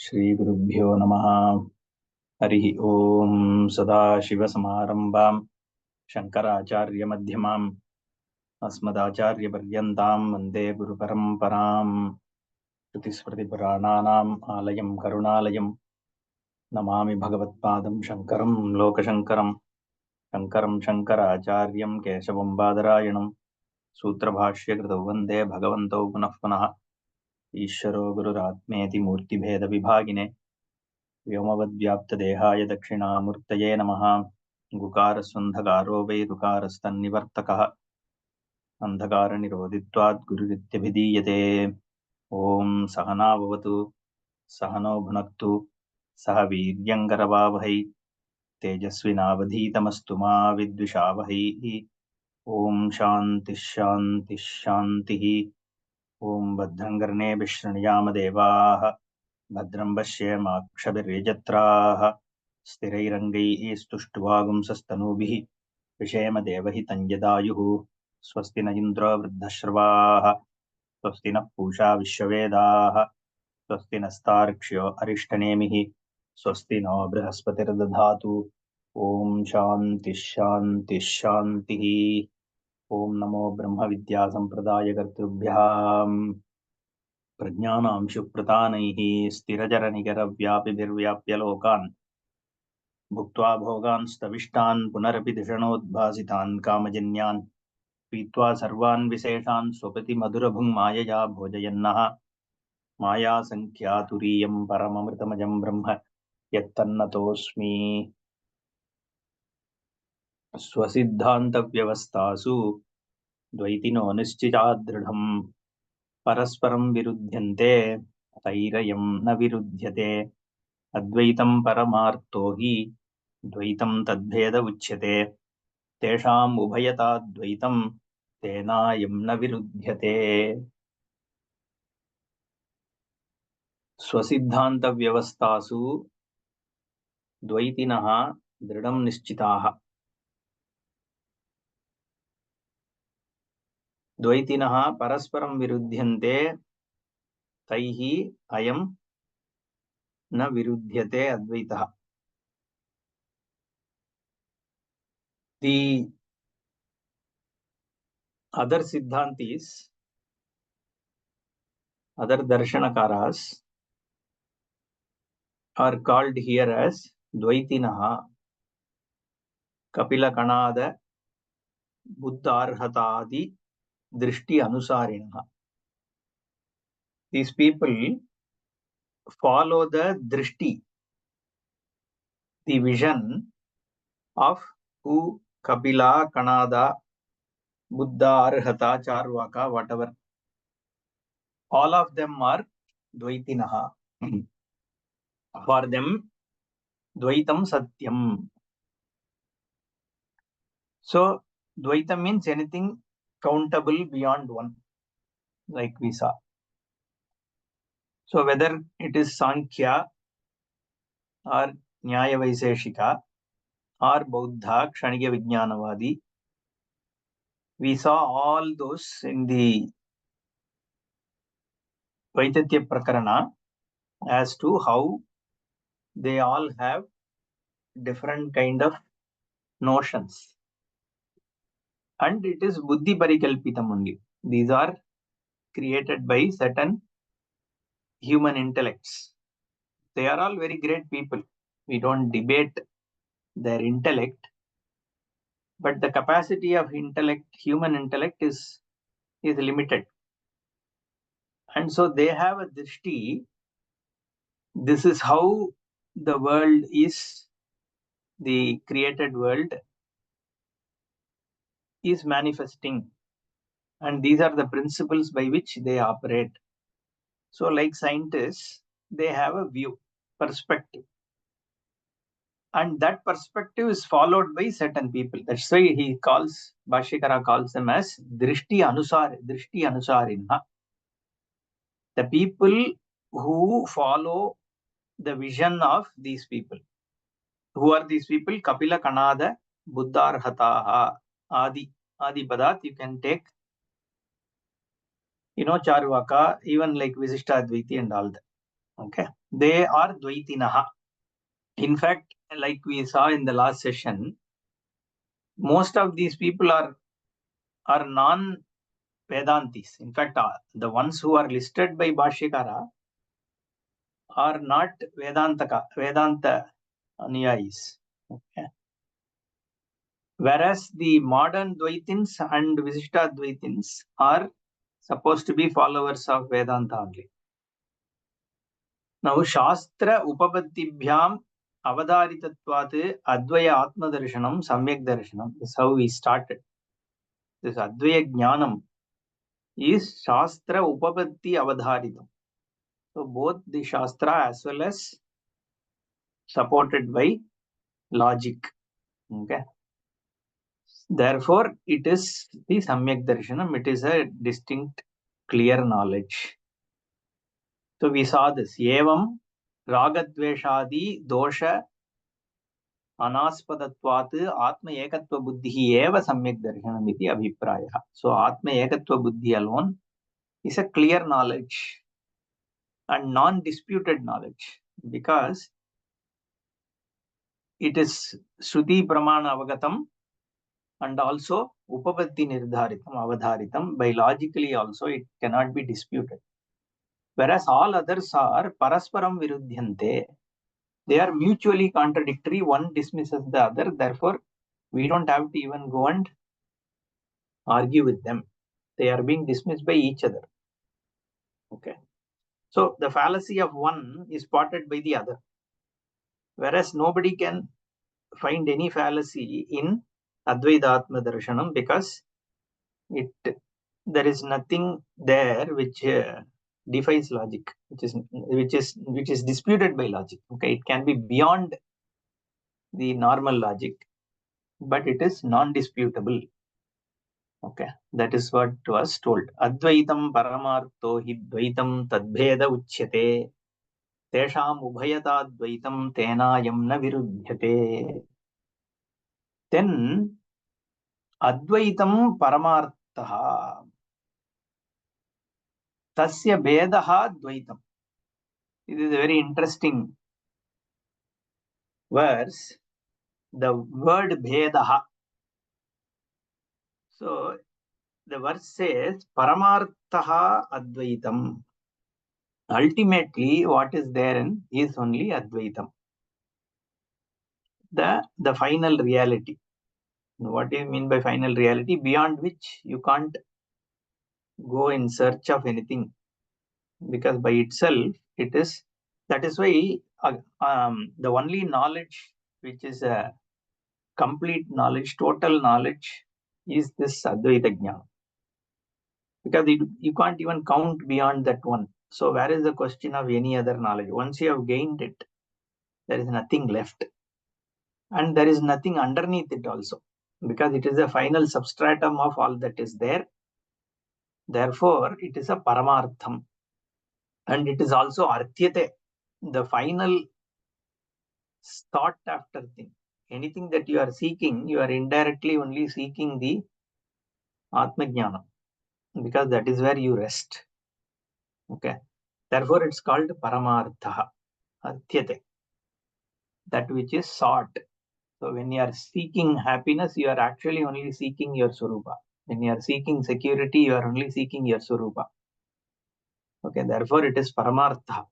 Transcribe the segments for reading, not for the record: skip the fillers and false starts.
श्रीगुरुभ्यो नमः। हरिः ओम्। सदाशिवसमारम्भाम् शङ्कराचार्यमध्यमाम् अस्मदाचार्यपर्यन्ताम् वन्दे गुरुपरम्पराम्। श्रुतिस्मृतिपुराणानाम् आलयम् करुणालयम् नमामि भगवत्पादम् शङ्करम् लोकशङ्करम्। शङ्करम् शङ्कराचार्यम् केशवम् बादरायणम् सूत्रभाष्यकृतौ वन्दे भगवन्तौ पुनः पुनः। ईश्वरो गुरुरात्मेति मूर्तिभेदविभागिने व्योमवद्व्याप्तदेहाय दक्षिणामूर्तये नमः। गुकारस्वन्धकारो वै ऋकारस्तन्निवर्तकः अन्धकारनिरोधित्वात् गुरुरित्यभिधीयते। ॐ सहना भवतु सहनौ भुनक्तु सह वीर्यङ्करवावहै तेजस्विनावधीतमस्तु मा विद्विषावहै। ॐ शान्तिः शान्तिः शान्तिः। ॐ भद्रं कर्णेभिः शृणुयाम देवाः भद्रं पश्येमाक्षभिर्यजत्राः स्थिरैरङ्गैः स्तुष्ट्वागुंसस्तनूभिः विषेम देवहितं यदायुः। स्वस्ति न इन्द्रो वृद्धश्रवाः स्वस्ति नः पूषा विश्ववेदाः स्वस्ति नस्तार्क्ष्यो अरिष्टनेमिः स्वस्ति नो बृहस्पतिर्दधातु। ॐ शान्तिः शान्तिः शान्तिः। ॐ नमो ब्रह्मविद्यासम्प्रदायकर्तृभ्यः प्रज्ञानां शुप्रतानैः स्थिरचरनिकरव्यापिभिर्व्याप्य लोकान् भुक्त्वा भोगान् स्तविष्टान् पुनरपि धिषणोद्भासितान् कामजन्यान् पीत्वा सर्वान् विशेषान् स्वपति मधुरभुङ्मायया भोजयन्नः मायासङ्ख्यातुरीयं परममृतमजं ब्रह्म यत्तन्नतोऽस्मि। स्वसिद्धान्तव्यवस्थासु द्वैतिनो निश्चितादृढम् परस्परं विरुध्यन्ते तैरयं न विरुध्यते। अद्वैतं परमार्थो हि द्वैतं तद्भेद उच्यते तेषाम् उभयताद्वैतं तेनायं न विरुध्यते। स्वसिद्धान्तव्यवस्थासु द्वैतिनः दृढं निश्चिताः। द्वैतिनः परस्परं विरुध्यन्ते तैः अयं न विरुध्यते अद्वैतः। The other Siddhantis, other Darshanakaras are called here as Dvaitinaha, Kapila Kanada, Buddharhatadi, Drishti Anusarinaha. These people follow the Drishti, the vision of who Kapila, Kanada, Buddha, Arhata, Charvaka, whatever. All of them are Dvaitinaha. For them, Dvaitam Satyam. So, Dvaitam means anything countable beyond one, like we saw. So, whether it is Sankhya or Nyaya Vaiseshika or Bauddha, Kshanika Vijnanavadi, we saw all those in the Vaitatya Prakarana as to how they all have different kind of notions. And it is Buddhi Parikalpitam only. These are created by certain human intellects. They are all very great people. We don't debate their intellect, but the capacity of intellect, human intellect is limited. And so they have a drishti. This is how the world is, the created world is manifesting. And these are the principles by which they operate. So like scientists, they have a view, perspective. And that perspective is followed by certain people. That's why he calls, Bhashyakara calls them as Drishti Anusarinha. The people who follow the vision of these people. Who are these people? Kapila Kanada, Buddharhataha, Adi Padat, you can take, Charvaka, even like Visishtadvaiti and all that. Okay, they are Dvaitinaha. In fact, like we saw in the last session, most of these people are non-Vedantis. In fact, the ones who are listed by Bhashyakara are not Vedanta Anuyayis. Okay. Whereas the modern Dvaitins and Visishta Dvaitins are supposed to be followers of Vedanta only. Now, Shastra Upapattibhyam Avadharitatvat Advaya Atma Darshanam Samyak Darshanam is how we started. This Advaya Jnanam is Shastra Upapatti Avadharitam. So both the Shastra as well as supported by logic. Okay. Therefore, it is the Samyak Darshanam. It is a distinct, clear knowledge. So we saw this. Evam Ragadveshadi Dosha Anaspadatvat Atma Ekatva Buddhi Eva Samyak Darshanam iti Abhipraya. So Atma Ekatva Buddhi alone is a clear knowledge and non-disputed knowledge because it is Shruti Pramana Avagatam and also Upapatti Nirdharitam, Avadharitam. Biologically also it cannot be disputed. Whereas all others are Parasparam Virudhyante. They are mutually contradictory. One dismisses the other. Therefore, we don't have to even go and argue with them. They are being dismissed by each other. Okay. So the fallacy of one is spotted by the other. Whereas nobody can find any fallacy in Advaita Atma Darshanam because there is nothing there which defies logic, which is disputed by logic. Okay, it can be beyond the normal logic, but it is non-disputable. Okay, that is what was told. Advaitam paramartho hi dvaitam tadbheda uchyate tesham ubhayata dvaitam tenayam na virudhyate. Then Advaitam paramartha tasya bedaha dvaitam. It is a very interesting verse. The word bhedaha. So the verse says paramartha advaitam. Ultimately, what is therein is only advaitam. The final reality. What do you mean by final reality? Beyond which you can't go in search of anything, because by itself it is. That is why the only knowledge which is a complete knowledge, total knowledge, is this Advaita Jnana. Because you can't even count beyond that one. So where is the question of any other knowledge? Once you have gained it, there is nothing left. And there is nothing underneath it also. Because it is the final substratum of all that is there. Therefore, it is a Paramartham. And it is also Arthyate, the final sought after thing. Anything that you are seeking, you are indirectly only seeking the Atma Jnana, because that is where you rest. Okay. Therefore, it's called Paramartha, Arthyate, that which is sought. So when you are seeking happiness, you are actually only seeking your Swarupa. When you are seeking security, you are only seeking your Swarupa. Okay, therefore it is Paramartha.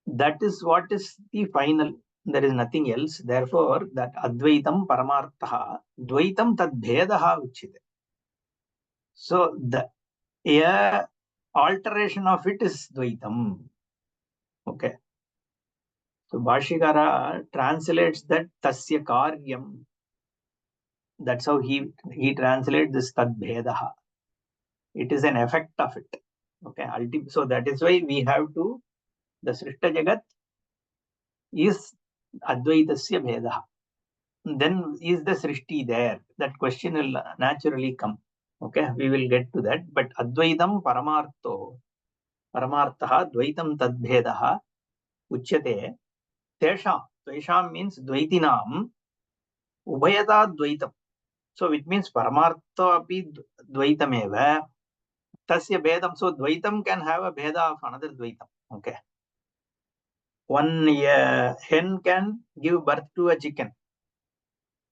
That is what is the final. There is nothing else. Therefore, that Advaitam Paramartha, Dvaitam Tad Bhedaha Uchite. So the alteration of it is Dvaitam. Okay. So Bhashyakara translates that Tasya Karyam. That's how he translates this Tad Bhedaha. It is an effect of it. Okay. So that is why we have to, the Srishta Jagat is Advaitasya Bhedaha. Then is the Srishti there? That question will naturally come. Okay, we will get to that. But Advaitam Paramarthaha Dvaitam Tadbhedaha Uchyate Tesham means Dvaitinam Ubhayata Dvaitam. So it means Paramartha api Dvaitameva Tasya Bhedam. So Dvaitam can have a Bheda of another Dvaitam. Okay. One hen can give birth to a chicken.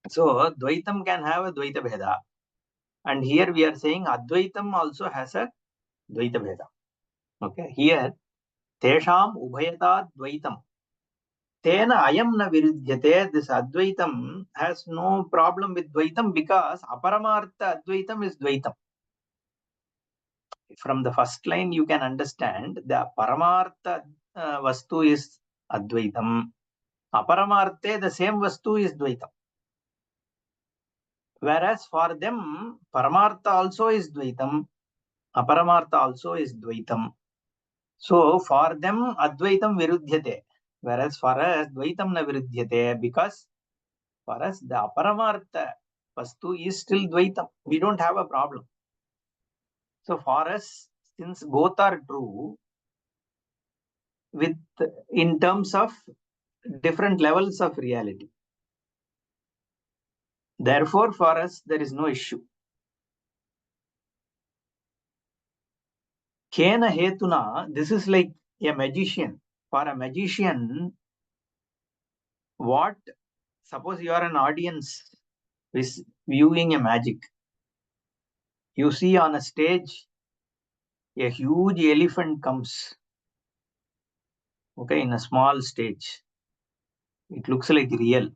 So Dvaitam can have a Dvaita Bheda. And here we are saying Advaitam also has a Dvaita Bheda. Okay. Here, Tesham Ubhayata Dvaitam. Tena ayam na viruddhyate. This Advaitam has no problem with Dvaitam because Aparamartha Advaitam is Dvaitam. From the first line, you can understand the Paramartha Vastu is Advaitam. Aparamarthe, the same Vastu is Dvaitam. Whereas for them, Paramartha also is Dvaitam. Aparamartha also is Dvaitam. So for them, Advaitam Virudhyate. Whereas for us, Dvaitam na Virudhyate because for us, the Aparamartha Vastu is still Dvaitam. We don't have a problem. So for us, since both are true, with in terms of different levels of reality. Therefore, for us, there is no issue. Kena hetuna, this is like a magician. For a magician, what, suppose you are an audience is viewing a magic. You see on a stage, a huge elephant comes, okay, in a small stage. It looks like real,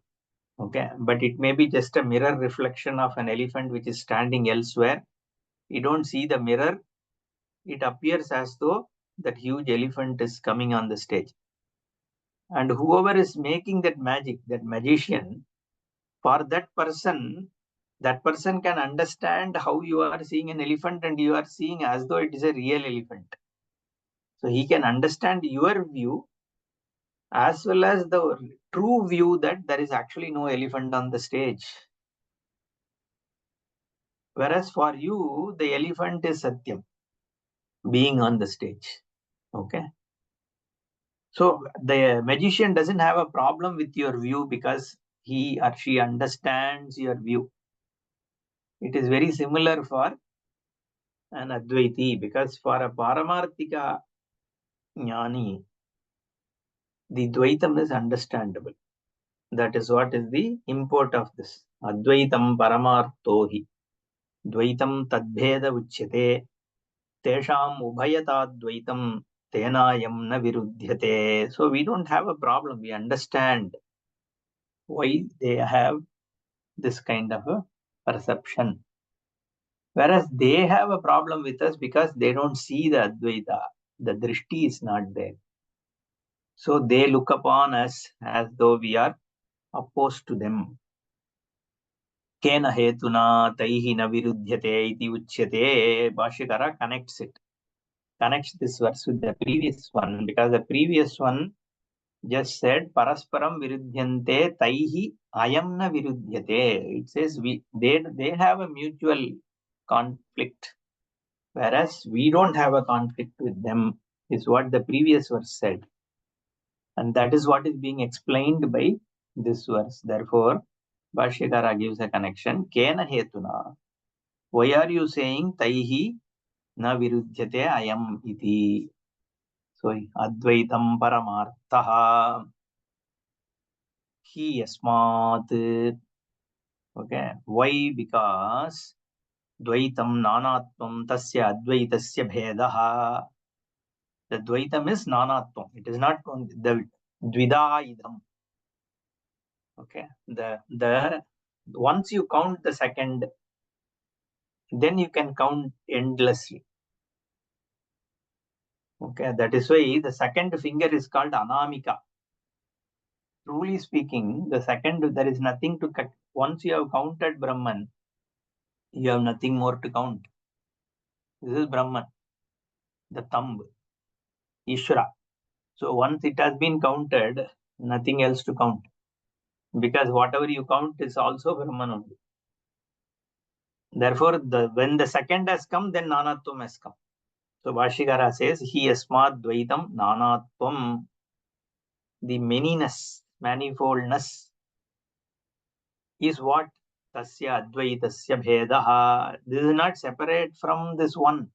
okay, but it may be just a mirror reflection of an elephant which is standing elsewhere. You don't see the mirror. It appears as though that huge elephant is coming on the stage. And whoever is making that magic, that magician, for that person can understand how you are seeing an elephant and you are seeing as though it is a real elephant. So he can understand your view as well as the true view that there is actually no elephant on the stage. Whereas for you, the elephant is Satyam, being on the stage. Okay. So the magician doesn't have a problem with your view because he or she understands your view. It is very similar for an Advaiti because for a Paramarthika Jnani, the Dvaitam is understandable. That is what is the import of this. Advaitam Paramarthohi. Dvaitam Tadbheda Uchyate. Tesham Ubhayata Dvaitam Tenayam na Virudhyate. So we don't have a problem. We understand why they have this kind of a perception. Whereas they have a problem with us because they don't see the Advaita. The drishti is not there. So they look upon us as though we are opposed to them. Kena hetuna taihi na virudhyate iti uchyate. Bhashyakara connects it. Connects this verse with the previous one because the previous one just said parasparam virudhyante taihi ayam na virudhyate. It says they have a mutual conflict, whereas we don't have a conflict with them, is what the previous verse said. And that is what is being explained by this verse. Therefore, Bhashyakara gives a connection. Kena hetuna. Why are you saying taihi na virudhyate ayam iti? So, Advaitam Paramarthaha Hi Yasmat. Okay. Why? Because Dvaitam Nanatvam Tasya Advaitasya Bhedaha. The Dvaitam is Nanatvam. It is not the Dvidaidam. Okay. The once you count the second, then you can count endlessly. Okay. That is why the second finger is called Anamika. Truly speaking, the second, there is nothing to cut. Once you have counted Brahman, you have nothing more to count. This is Brahman, the thumb, Ishvara. So once it has been counted, nothing else to count. Because whatever you count is also Brahman only. Therefore, when the second has come, then Nanatvam has come. So Bhashyakara says, Hi Asmat Dvaitam Nanatvam. The manyness, manifoldness is what? Tasya Advaitasya Bhedaha. This is not separate from this one.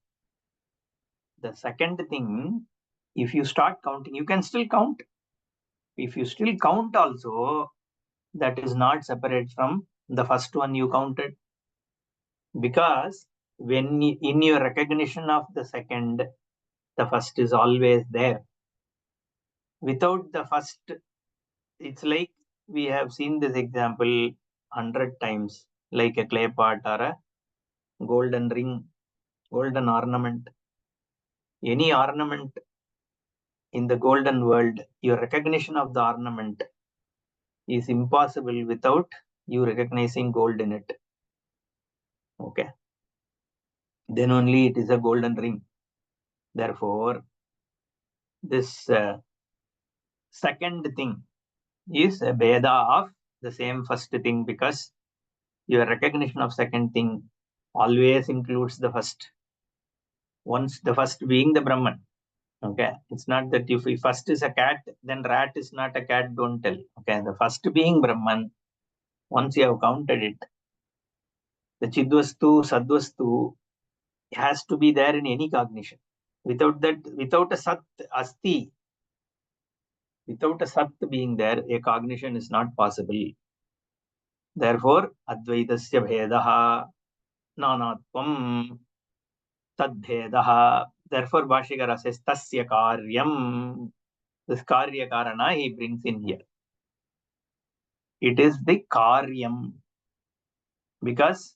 The second thing if you start counting, you can still count. If you still count also, that is not separate from the first one you counted. Because when in your recognition of the second, the first is always there. Without the first, it's like we have seen this example 100 times, like a clay pot or a golden ring, golden ornament. Any ornament in the golden world, your recognition of the ornament is impossible without you recognizing gold in it. Okay. Then only it is a golden ring. Therefore, this second thing is a Veda of the same first thing, because your recognition of second thing always includes the first. Once the first being the Brahman. Okay. It's not that if first is a cat, then rat is not a cat, don't tell. Okay. The first being Brahman, once you have counted it, the Chidvastu, Sadvastu has to be there in any cognition. Without that, without a Sat, Asti, without a Sat being there, a cognition is not possible. Therefore, Advaitasya Bhedaha Nanatvam Tadbhedaha. Therefore, Bhashikara says Tasya Karyam. This Karya Karana he brings in here. It is the Karyam, because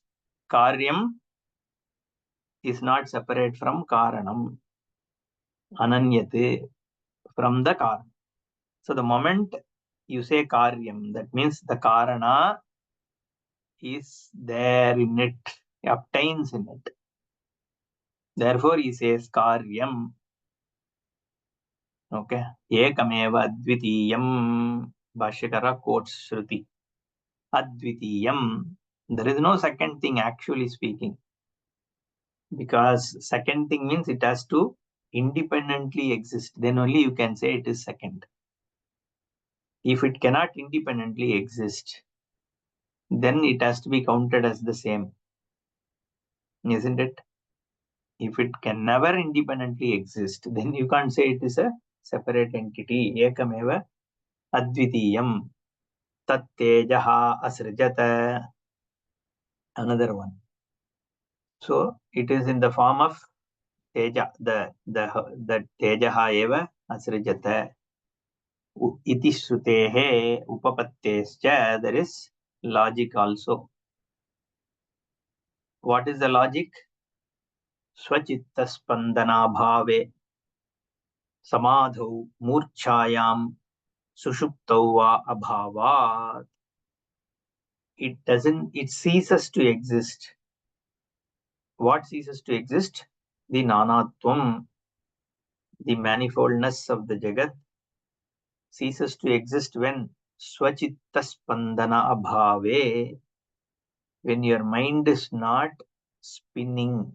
Karyam is not separate from Karanam. Ananyate, from the Karana. So the moment you say Karyam, that means the Karana is there in it, obtains in it. Therefore, he says Karyam. Okay. Ekameva Advitiyam. Bhashyakara quotes Shruti. Advitiyam. There is no second thing, actually speaking. Because second thing means it has to independently exist. Then only you can say it is second. If it cannot independently exist, then it has to be counted as the same. Isn't it? If it can never independently exist, then you can't say it is a separate entity. Ekameva Advitiyam. Tat Tejaha Asrijata. Another one. So it is in the form of Teja. The Tejaha eva Asrijata. Iti Shrutehe Upapattescha. There is logic also. What is the logic? Swachitta Spandana Bhave Samadhau Murchayam Sushuptau Va Abhavat. It ceases to exist. What ceases to exist? The Nanatvam, the manifoldness of the Jagat, ceases to exist when Swachitta Spandana Abhave, when your mind is not spinning,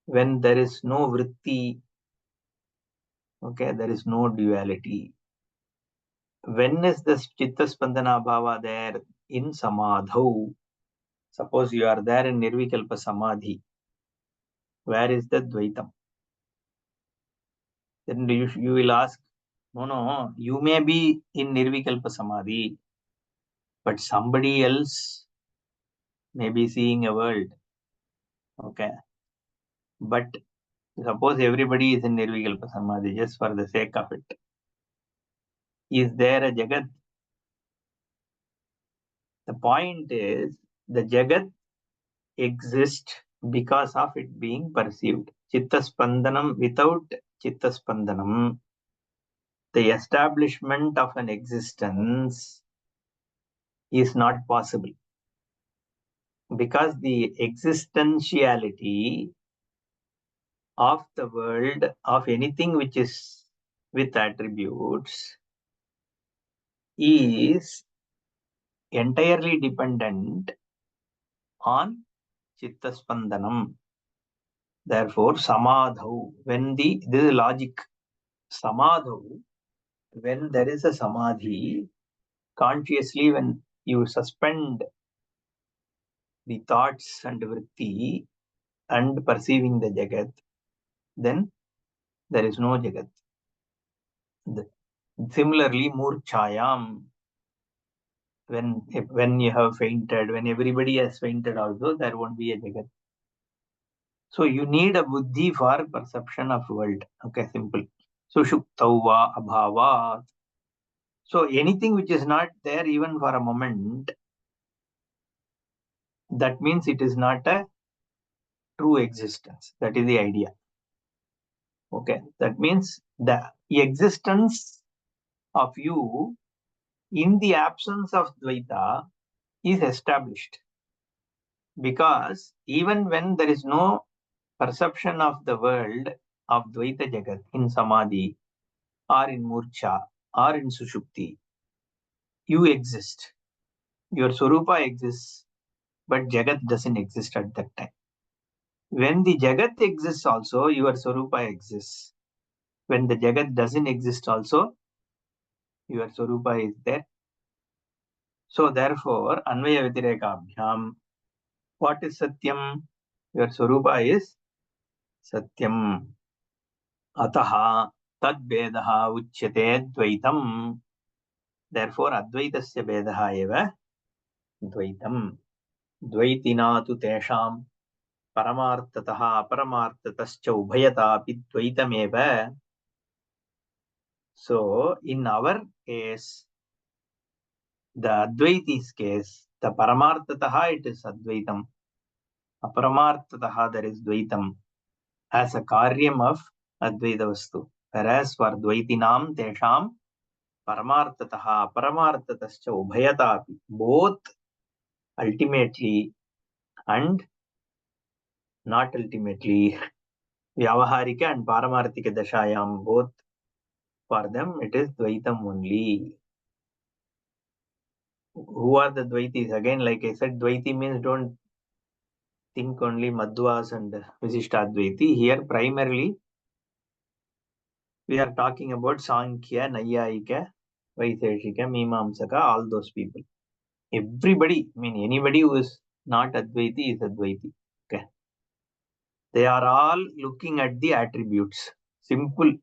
when there is no vritti, okay, there is no duality. When is the Chitta Spandana Bhava there? In Samadhau. Suppose you are there in Nirvikalpa Samadhi. Where is the Dvaitam? Then you will ask, no, you may be in Nirvikalpa Samadhi, but somebody else may be seeing a world. Okay. But suppose everybody is in Nirvikalpa Samadhi, just for the sake of it. Is there a Jagat? The point is, the Jagat exists because of it being perceived. Chitta Spandanam, without Chitta Spandanam, the establishment of an existence is not possible. Because the existentiality of the world, of anything which is with attributes, is entirely dependent on Chitta Spandanam. Therefore, Samadhau, this is logic. Samadhau, when there is a Samadhi, consciously when you suspend the thoughts and vritti and perceiving the Jagat, then there is no Jagat. Similarly, Murchayam, when you have fainted, when everybody has fainted also, there won't be a Jagat. So you need a buddhi for perception of world. Okay, simple. Sushuktau va abhavat. So anything which is not there even for a moment, that means it is not a true existence. That is the idea. Okay, that means the existence of you in the absence of Dvaita is established. Because even when there is no perception of the world of Dvaita Jagat in Samadhi or in Murcha or in Sushupti, you exist. Your Swarupa exists, but Jagat doesn't exist at that time. When the Jagat exists also, your Swarupa exists. When the Jagat doesn't exist also, your Swarupa is there. So therefore, Anvaya Vyatireka what is Satyam? Your Swarupa is Satyam. Ataha tad vedaha uchyate dvaitam. Therefore, Advaitasya vedaha eva dvaitam. Dvaitina tu tesham paramartataha aparamartatascha ubhayatapi dvaitameva. So, in our case, the Advaiti's case, the paramartataha it is Advaitam. Aparamartataha there is Dvaitam as a karyam of Advaita Vastu. Whereas for Dvaitinam tesham paramartataha aparamartatascha ubhayatapi, both ultimately and not ultimately, Vyavaharika and Paramartika Dashayam, both for them it is Dvaitam only. Who are the Dvaitis? Again, like I said, Dvaiti means don't think only Madhvas and Visishtadvaiti. Here, primarily, we are talking about Sankhya, Nayayika, Vaiseshika, Mimamsaka, all those people. Everybody, I mean, anybody who is not Advaiti is Advaiti. Okay. They are all looking at the attributes. Simple.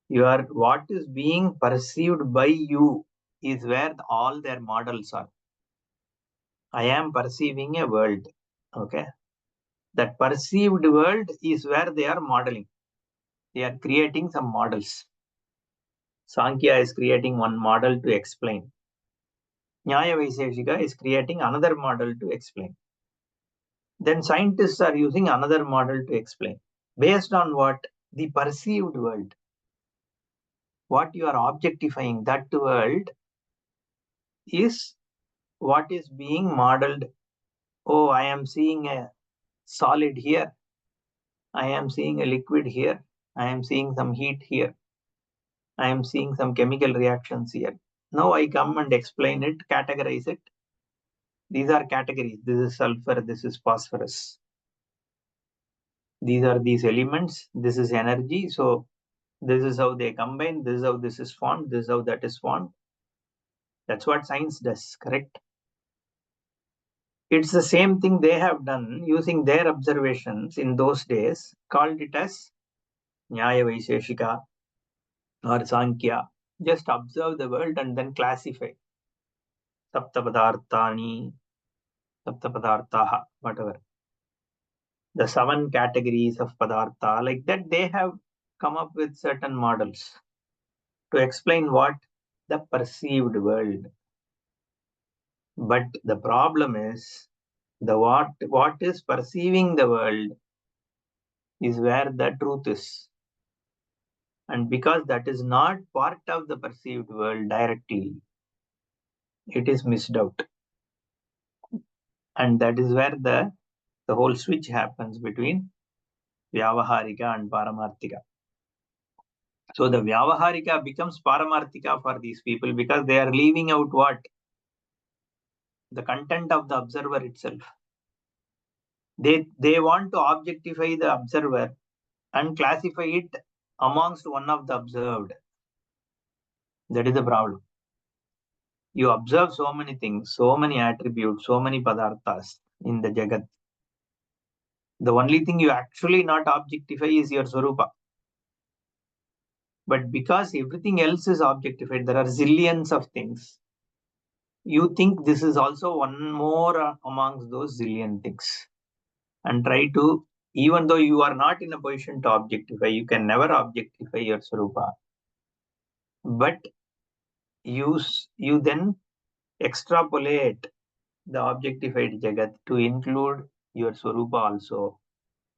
What is being perceived by you is where all their models are. I am perceiving a world. Okay. That perceived world is where they are modeling. They are creating some models. Sankhya is creating one model to explain. Nyaya Vaiseshika is creating another model to explain. Then scientists are using another model to explain. Based on what? The perceived world. What you are objectifying, that world is what is being modeled. Oh, I am seeing a solid here. I am seeing a liquid here. I am seeing some heat here. I am seeing some chemical reactions here. Now I come and explain it, categorize it. These are categories. This is sulfur. This is phosphorus. These are these elements. This is energy. So this is how they combine. This is how this is formed. This is how that is formed. That's what science does, correct? It's the same thing they have done using their observations in those days, called it as Nyaya Vaiseshika or Sankhya. Just observe the world and then classify. Saptapadarthani, Saptapadarthaha, whatever. The 7 categories of Padartha, like that, they have come up with certain models to explain what? The perceived world. But the problem is, what is perceiving the world is where the truth is. And because that is not part of the perceived world directly, it is missed out. And that is where the whole switch happens between Vyavaharika and Paramartika. So the Vyavaharika becomes Paramartika for these people because they are leaving out what? The content of the observer itself. They want to objectify the observer and classify it amongst one of the observed. That is the problem. You observe so many things, so many attributes, so many padarthas in the Jagat. The only thing you actually not objectify is your Swarupa. But because everything else is objectified, there are zillions of things. You think this is also one more amongst those zillion things. And try to, even though you are not in a position to objectify, you can never objectify your Swarupa. But you then extrapolate the objectified Jagat to include your Swarupa also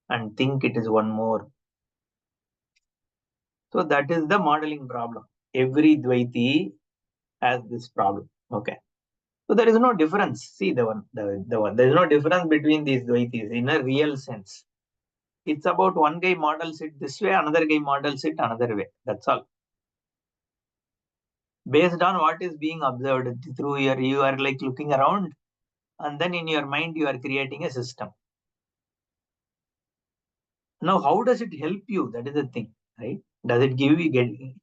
and think it is one more. So that is the modeling problem. Every Dvaiti has this problem. Okay. So there is no difference. See the one. There is no difference between these Dvaitis in a real sense. It's about one guy models it this way, another guy models it another way. That's all. Based on what is being observed through you are like looking around, and then in your mind you are creating a system. Now, how does it help you? That is the thing, right? Does it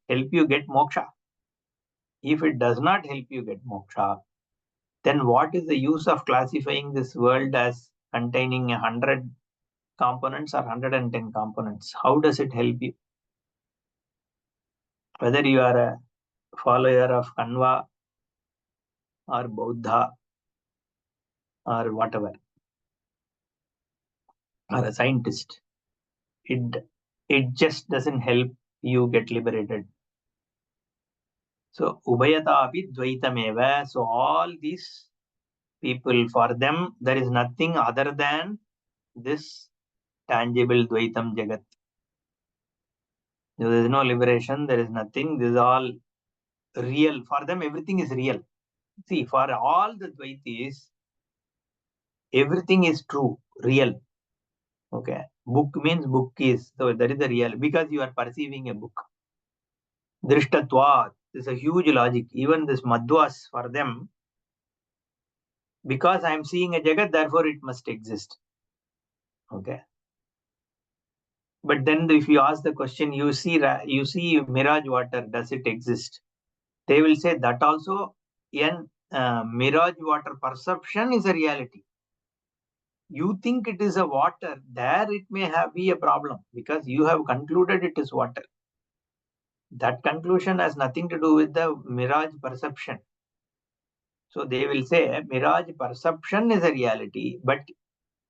help you get moksha? If it does not help you get moksha, then what is the use of classifying this world as containing 100 components or 110 components? How does it help you? Whether you are a follower of Kanva or Buddha or whatever, or a scientist, it just doesn't help you get liberated. So Ubhayata api dvaitameva. So all these people, for them, there is nothing other than this tangible Dvaitam Jagat. There is no liberation, there is nothing. This is all real. For them, everything is real. See, for all the Dvaitis, everything is true, real. Okay. Book means book is. So that is the real, because you are perceiving a book. Drishtatvat is a huge logic. Even this Madhvas, for them, because I am seeing a Jagat, therefore it must exist. Okay. But then if you ask the question, you see mirage water, does it exist? They will say that also in mirage water perception is a reality. You think it is a water, there it may be a problem because you have concluded it is water. That conclusion has nothing to do with the mirage perception. So they will say mirage perception is a reality, but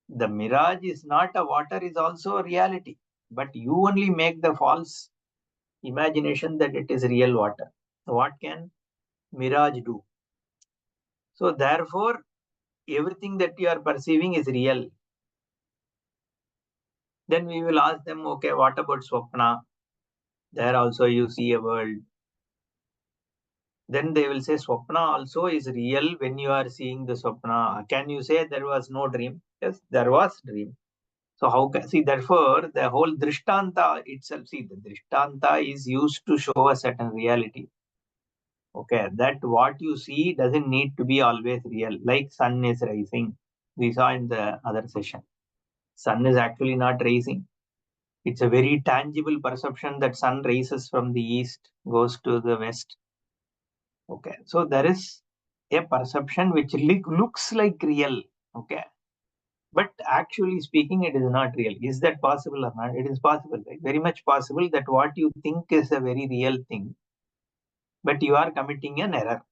the mirage is not a water, is also a reality. But you only make the false imagination that it is real water. What can mirage do? So therefore, everything that you are perceiving is real. Then we will ask them, okay, what about Swapna? There also you see a world. Then they will say Swapna also is real when you are seeing the Swapna. Can you say there was no dream? Yes, there was dream. So how can, see, therefore the whole Drishtanta itself, see, the Drishtanta is used to show a certain reality. Okay, that what you see doesn't need to be always real. Like sun is rising. We saw in the other session. Sun is actually not rising. It's a very tangible perception that sun rises from the east, goes to the west. Okay, so there is a perception which looks like real. Okay, but actually speaking, it is not real. Is that possible or not? It is possible, right? Very much possible that what you think is a very real thing, but you are committing an error.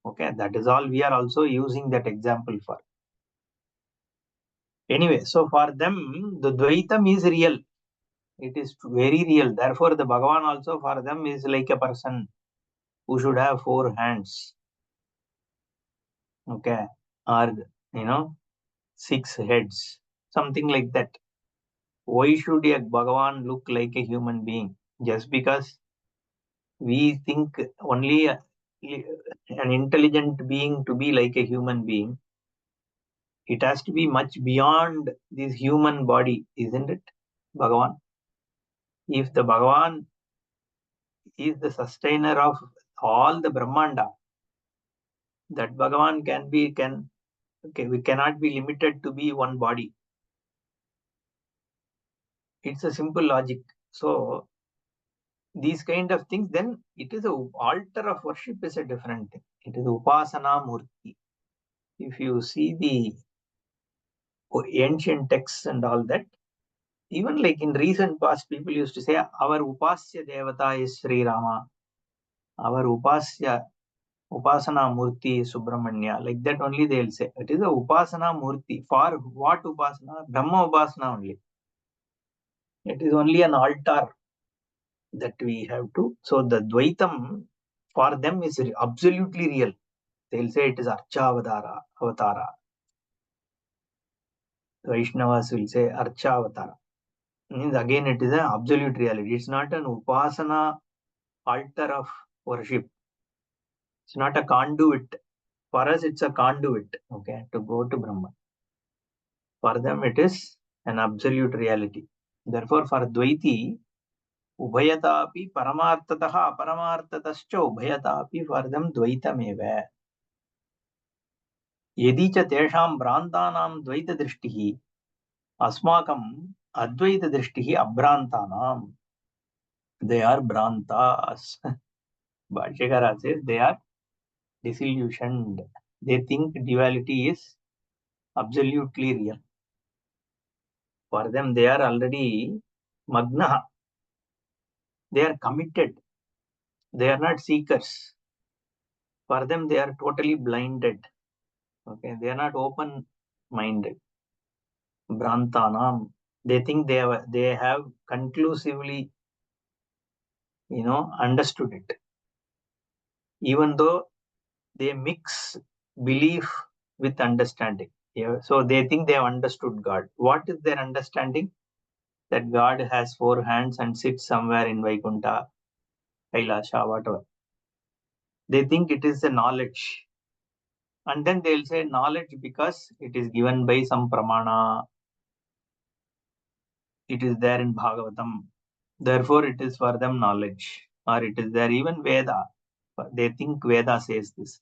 Okay, that is all we are also using that example for. Anyway, so for them, the Dvaitam is real. It is very real. Therefore, the Bhagavan also for them is like a person who should have 4 hands. Okay, or 6 heads, something like that. Why should a Bhagavan look like a human being? Just because we think only an intelligent being to be like a human being, it has to be much beyond this human body, isn't it? Bhagavan. If the Bhagavan is the sustainer of all the Brahmanda, that Bhagavan we cannot be limited to be one body. It's a simple logic. So these kind of things, then it is a altar of worship is a different thing. It is Upasana Murti. If you see the ancient texts and all that, Even like in recent past, people used to say, our Upasya Devata is Sri Rama, our Upasana Murti is Subramanya. Like that only they'll say. It is a Upasana Murti. For what Upasana? Brahma Upasana only. It is only an altar that we have to. So the Dvaitam for them is absolutely real. They'll say it is Archa Avatara. Vaishnavas will say Archa Avatara. Means again it is an absolute reality. It's not an Upasana altar of worship. It's not a conduit. For us, it's a conduit, okay, to go to Brahman. For them, it is an absolute reality. Therefore, for Dvaiti, Ubhayatapi Paramartataha Aparamartatascha Ubhayatapi, for them Dvaitameva. Yadi cha tesham Brantanam Dvaita Drishtihi Asmakam Advaita Drishtihi Abrantanam. They are Brantas. Bhashyakara says they are disillusioned. They think duality is absolutely real. For them, they are already Magna. They are committed. They are not seekers. For them, they are totally blinded. Okay, they are not open-minded. Brantanam. They think they have conclusively, understood it. Even though they mix belief with understanding. Yeah, so they think they have understood God. What is their understanding? That God has 4 hands and sits somewhere in Vaikuntha, Kailasha, whatever. They think it is a knowledge. And then they'll say knowledge because it is given by some pramana. It is there in Bhagavatam. Therefore, it is for them knowledge. Or it is there even Veda. They think Veda says this.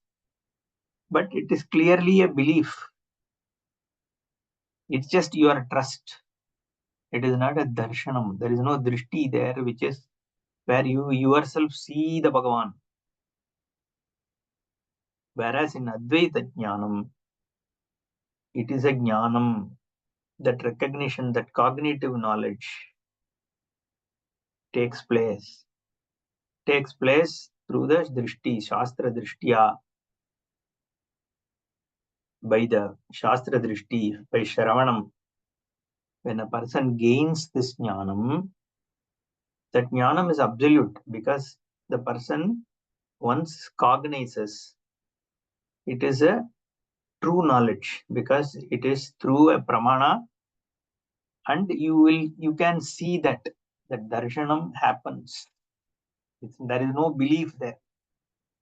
But it is clearly a belief. It's just your trust. It is not a darshanam. There is no drishti there, which is where you yourself see the Bhagavan. Whereas in Advaita Jnanam, it is a jnanam, that recognition, that cognitive knowledge takes place through the drishti, shastra drishtiya, by the shastra drishti, by shravanam. When a person gains this jnanam, that jnanam is absolute because the person once cognizes it is a true knowledge because it is through a pramana, and you can see that darshanam happens. There is no belief there.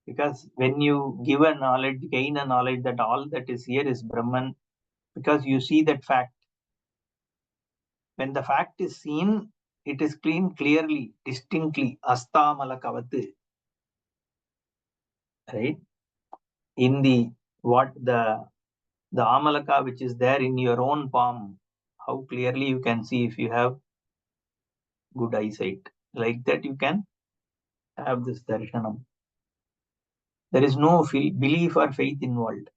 Because when you give a knowledge, gain a knowledge that all that is here is Brahman, because you see that fact. When the fact is seen, it is clearly, distinctly, astamalakavatu. Right? In the amalaka which is there in your own palm, how clearly you can see if you have good eyesight. Like that you can have this darshanam. There is no belief or faith involved.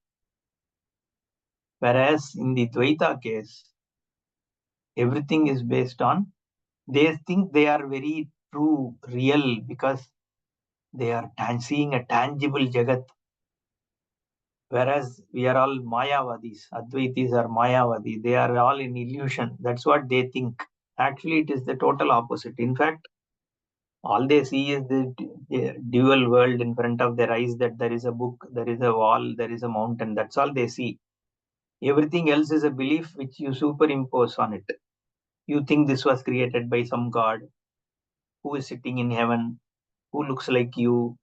Whereas in the Dvaita case, everything is based on, they think they are very true, real, because they are seeing a tangible Jagat. Whereas we are all Mayavadis, Advaitis are Mayavadi, they are all in illusion. That's what they think. Actually, it is the total opposite. In fact, all they see is the dual world in front of their eyes, that there is a book, there is a wall, there is a mountain. That's all they see. Everything else is a belief which you superimpose on it. You think this was created by some God who is sitting in heaven, who looks like you,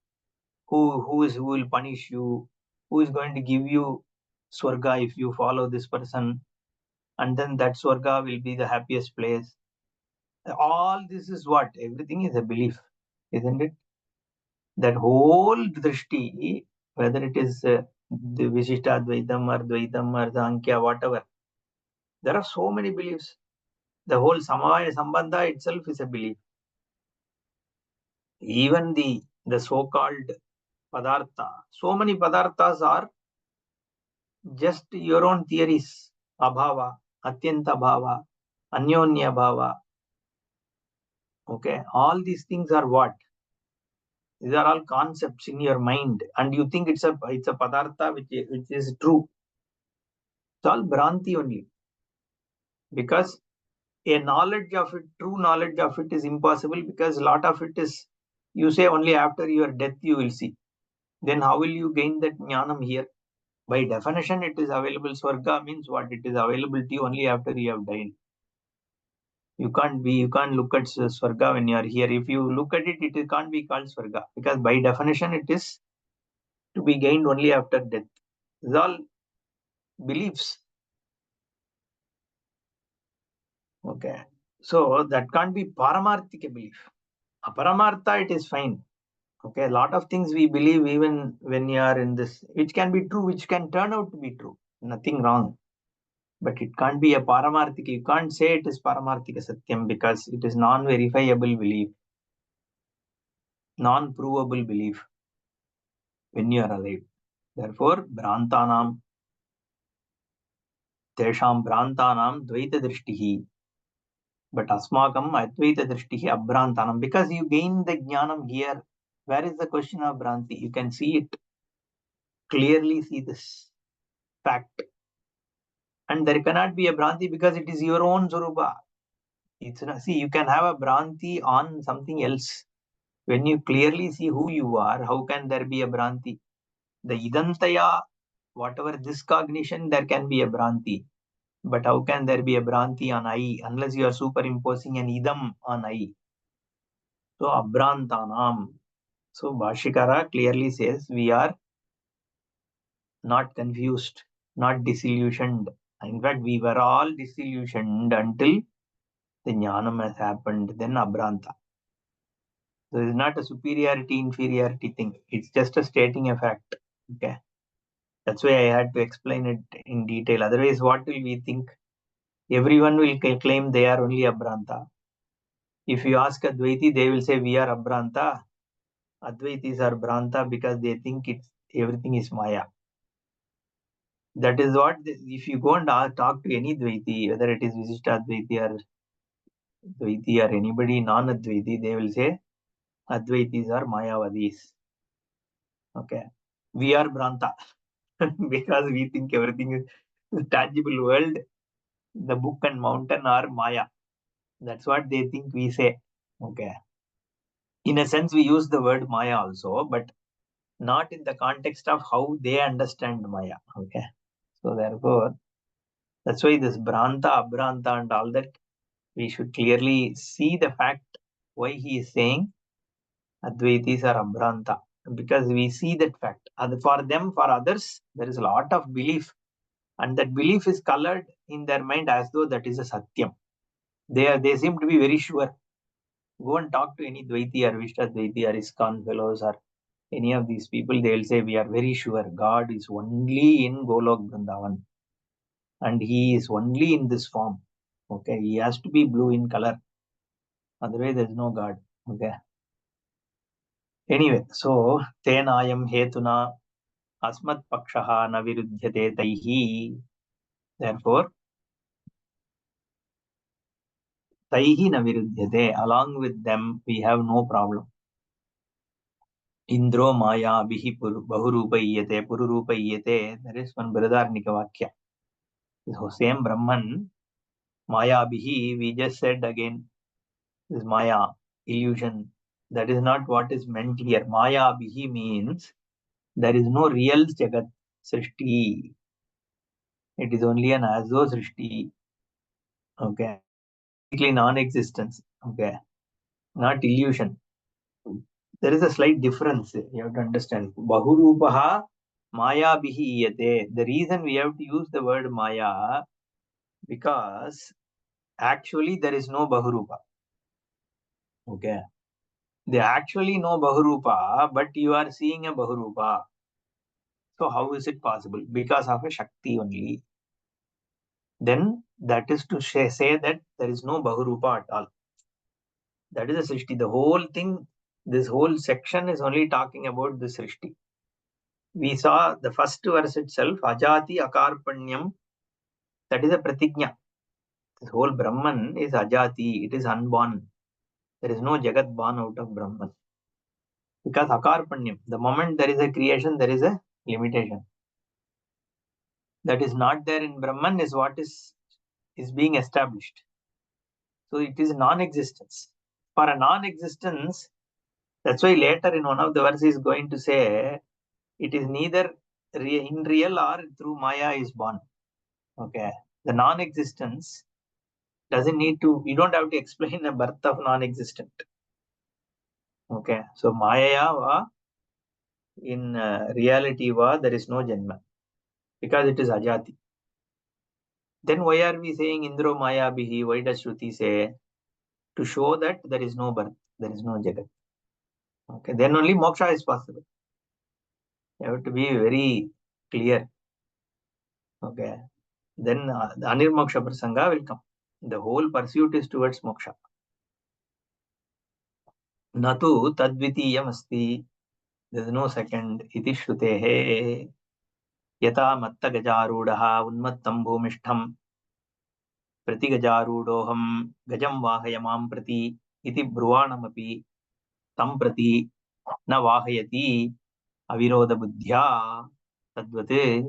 who will punish you, who is going to give you swarga if you follow this person, and then that swarga will be the happiest place. All this is what? Everything is a belief, isn't it? That whole drishti, whether it is the Vishishtadvaitam or Dvaitam or Sankhya, whatever, there are so many beliefs. The whole Samavaya Sambandha itself is a belief. Even the so-called Padartha, so many Padarthas are just your own theories. Abhava, Atyanta Bhava. Anyonya bhava. Okay, all these things are what? These are all concepts in your mind, and you think it's a padartha which is true. It's all Bhranti only. Because a knowledge of it, true knowledge of it is impossible, because a lot of it is, you say only after your death you will see. Then how will you gain that jnanam here? By definition, it is available. Swarga means what? It is available to you only after you have died. You can't look at Swarga when you are here. If you look at it, it can't be called Swarga, because by definition it is to be gained only after death. It's all beliefs. Okay. So that can't be Paramarthika belief. Aparamartha, it is fine. Okay. A lot of things we believe even when you are in this, which can be true, which can turn out to be true. Nothing wrong. But it can't be a Paramarthika. You can't say it is Paramarthika Satyam, because it is non-verifiable belief, non-provable belief when you are alive. Therefore, Bhrantanam, Tesham Bhrantanam Dvaita Drishtihi. But Asmakam Advaita Drishtihi Abhrantanam. Because you gain the Jnanam here. Where is the question of Bhranti? You can see it, clearly see this fact. And there cannot be a Bhranti because it is your own Surupa. It's not, see, you can have a Bhranti on something else. When you clearly see who you are, how can there be a Bhranti? The Idantaya, whatever this cognition, there can be a Bhranti. But how can there be a Bhranti on I unless you are superimposing an Idam on I? So Abhrantanam. So Bhashikara clearly says we are not confused, not disillusioned. In fact, we were all disillusioned until the Jnanam has happened, then Abhranta. So it's not a superiority, inferiority thing. It's just a stating a fact. Okay. That's why I had to explain it in detail. Otherwise, what will we think? Everyone will claim they are only Abhranta. If you ask Advaiti, they will say we are Abhranta. Advaitis are Bhranta because they think everything is Maya. That is what, if you go and talk to any Dvaiti, whether it is Visishta Advaiti or Dvaiti or anybody non-Advaiti, they will say Advaitis are Mayavadis. Okay. We are Bhranta because we think everything is tangible world. The book and mountain are Maya. That's what they think we say. Okay. In a sense, we use the word Maya also, but not in the context of how they understand Maya. Okay. So therefore, that's why this Bhranta, Abhranta and all that, we should clearly see the fact why he is saying Advaitis are Abhranta. Because we see that fact. For them, for others, there is a lot of belief. And that belief is colored in their mind as though that is a Satyam. They seem to be very sure. Go and talk to any Dvaiti or Vishta Dvaiti or ISKCON fellows or any of these people, they will say, we are very sure God is only in Golok Vrindavan. And he is only in this form. Okay, he has to be blue in color. Otherwise, there is no God. Okay. Anyway, so tenayam hetuna asmat pakshaha na viruddhyate taihi. Therefore, taihi na viruddhyate. Along with them, we have no problem. Indro maya bihi bahurupayyate pururupayyate. There is one Brihadaranyaka Vakya. So same Brahman, maya bihi, we just said again, is maya, illusion. That is not what is meant here. Maya bihi means there is no real Jagat Srishti. It is only an Azo Srishti. Okay. Basically non-existence. Okay. Not illusion. There is a slight difference. You have to understand. Bahurupaha Maya bihi iyate. The reason we have to use the word Maya, because actually there is no Bahurupa. Okay. They actually know Bahurupa, but you are seeing a Bahurupa. So how is it possible? Because of a Shakti only. Then that is to say that there is no Bahurupa at all. That is a Srishti. The whole thing, this whole section is only talking about the Srishti. We saw the first verse itself, Ajati Akarpanyam, that is a Pratigna. This whole Brahman is ajati, it is unborn. There is no Jagat born out of Brahman. Because akarpanyam, the moment there is a creation, there is a limitation. That is not there in Brahman is what is being established. So it is non-existence. For a non-existence, that's why later in one of the verses is going to say, it is neither in real or through Maya is born. Okay. The non-existence doesn't need to, you don't have to explain the birth of non-existent. Okay. So Maya va, in reality va, there is no Janma. Because it is Ajati. Then why are we saying Indro Maya Bihi? Why does Shruti say? To show that there is no birth, there is no Jagat. Okay. Then only moksha is possible. You have to be very clear. Okay. Then the Anirmoksha Prasanga will come. The whole pursuit is towards moksha. Natu tadvitiyam asti. There is no second. Iti shrutehe. Yata matta gajarudaha unmattam bhumishtham. Prati gajarudoham gajam vahayamam prati. Iti bruvanamapi tam prati na vahayati aviroda buddhya tadvate.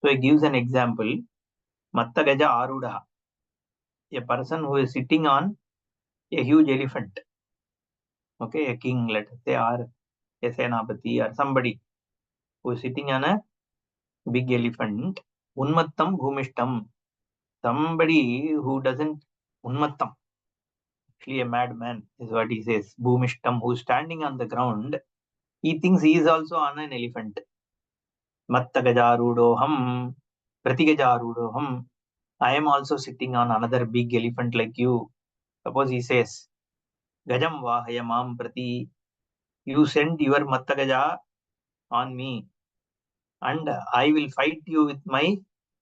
So it gives an example. Matta gaja arudaha. A person who is sitting on a huge elephant. Okay, a king, let's say, or a senapati, or somebody who is sitting on a big elephant. Unmattam bhumishtam. Somebody who doesn't, unmattam, actually a madman is what he says. Bhumishtam, who is standing on the ground, he thinks he is also on an elephant. Matta gajarudoham, prati gajarudoham. I am also sitting on another big elephant like you. Suppose he says, Gajam vahayamam prati. You send your Matta gaja on me, and I will fight you with my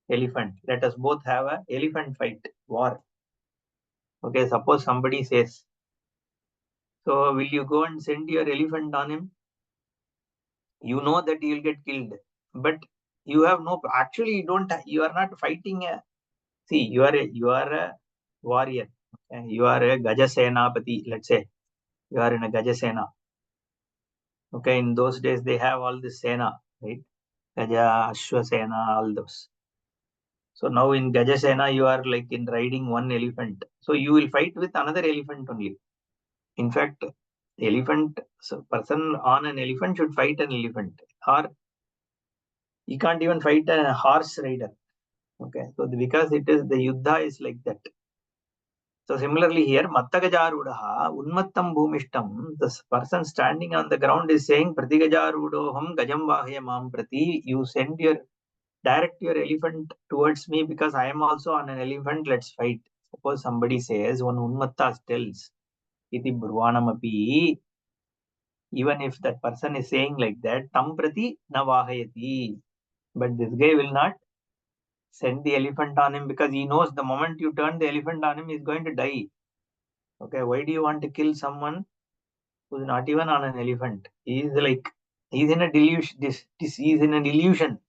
elephant. Let us both have a elephant fight, war. Okay, suppose somebody says, so will you go and send your elephant on him? You know that he will get killed, but you have no, actually you are not fighting see, you are a warrior. Okay? You are a Gajasenapati, let's say. You are in a Gajasena. Okay, in those days they have all this Sena, right? Gaja, Ashwasena, all those. So now in Gajasena, you are like in riding one elephant. So you will fight with another elephant only. In fact, elephant, so person on an elephant should fight an elephant. Or you can't even fight a horse rider. Okay. So because it is the Yuddha is like that. So similarly here, Mattagajarudaha, Unmattam Bhumishtam, the person standing on the ground is saying, Pratigajarudoham Gajam Vahyamam Prati, you send your direct your elephant towards me because I am also on an elephant, let's fight. Suppose somebody says, one Unmatta tells, Iti Brvanamapi, even if that person is saying like that, Tam Prati na Vahayati. But this guy will not send the elephant on him because he knows the moment you turn the elephant on him, he's going to die. Okay, why do you want to kill someone who's not even on an elephant? He's in a delusion. He's in an illusion.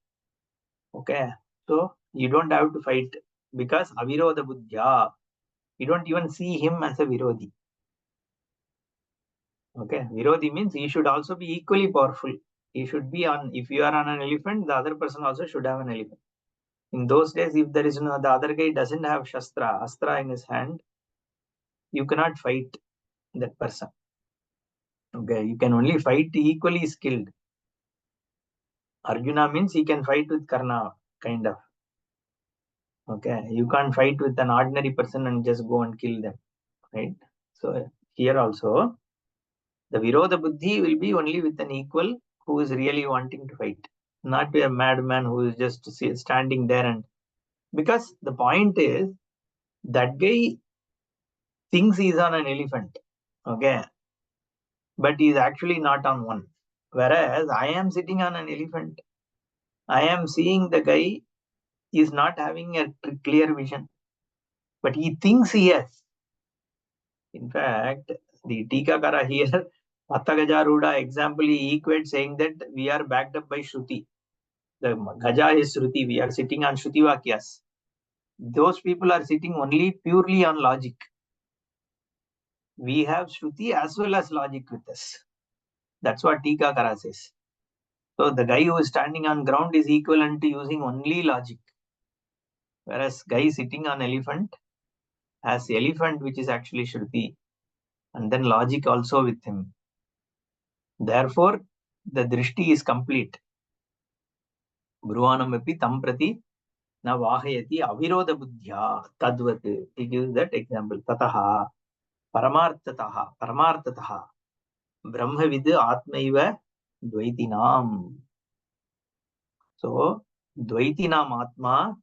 Okay, so you don't have to fight because aviroda buddhya. You don't even see him as a virodhi. Okay, virodhi means he should also be equally powerful. He should be on. If you are on an elephant, the other person also should have an elephant. In those days, if there is no, the other guy doesn't have shastra, astra in his hand, you cannot fight that person. Okay, you can only fight equally skilled. Arjuna means he can fight with Karna, kind of. Okay, you can't fight with an ordinary person and just go and kill them, right? So here also, the Virodha Buddhi will be only with an equal who is really wanting to fight, not a madman who is just standing there. And because the point is, that guy thinks he's on an elephant, okay, but he's actually not on one. Whereas I am sitting on an elephant, I am seeing the guy is not having a clear vision, but he thinks he has. In fact, the Tikakara here, Attagajaruda example, he equates saying that we are backed up by Shruti. The Gaja is Shruti, we are sitting on Shruti Vakyas. Those people are sitting only purely on logic. We have Shruti as well as logic with us. That's what Tikakara says. So the guy who is standing on ground is equivalent to using only logic. Whereas guy sitting on elephant has elephant, which is actually Shruti, and then logic also with him. Therefore, the drishti is complete. Bruhanam api tam prati na vahayati aviroda buddhya tadvat. He gives that example. Tataha paramartataha brahmavid atmaiva dvaitinam. So dvaitinam atma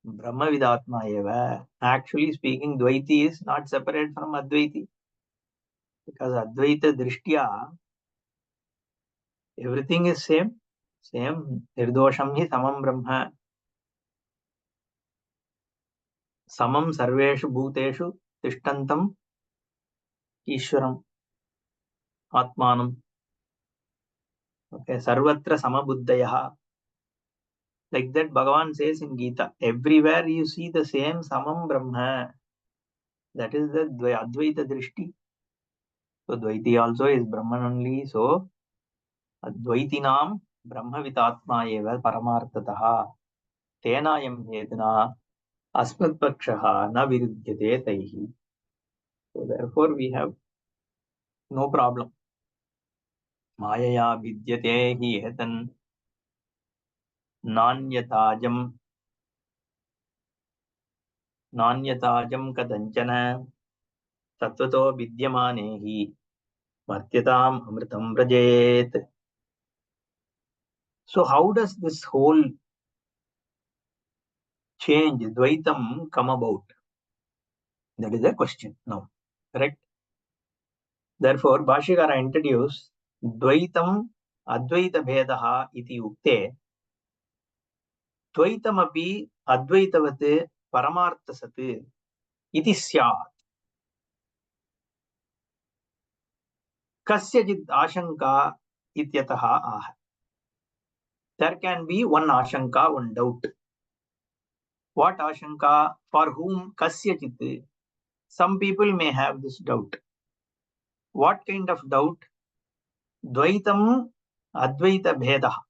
brahmavid atma eva. Actually speaking, dvaiti is not separate from advaiti, because advaita drishtya everything is same. Nirdosham hi samam brahma. Samam sarveshu bhuteshu tishtantam ishwaram atmanam. Okay, sarvatra samabuddhayaha. Like that, Bhagavan says in Gita, everywhere you see the same samam brahma. That is the advaita drishti. So dvaiti also is Brahman only. So advaitinam brahmavitatma eva paramartataha tenayam hedna asmatpakshaha na virudyate taihi. So therefore we have no problem. Mayaya vidyate hi etan nanyataajam kadanchana tattvato vidyamane hi martyatam amritam vrajet. So how does this whole change, Dvaitam, come about? That is the question now. Correct? Therefore, Bhashikara introduced Dvaitam Advaita Bhedaha iti ukte Dvaitam api Advaitavate Paramartha Sat iti syat. Kasyajit Ashanka ityataha ah. There can be one Ashanka, one doubt. What Ashanka? For whom Kasyajit? Some people may have this doubt. What kind of doubt? Dvaitam Advaita Bhedaha.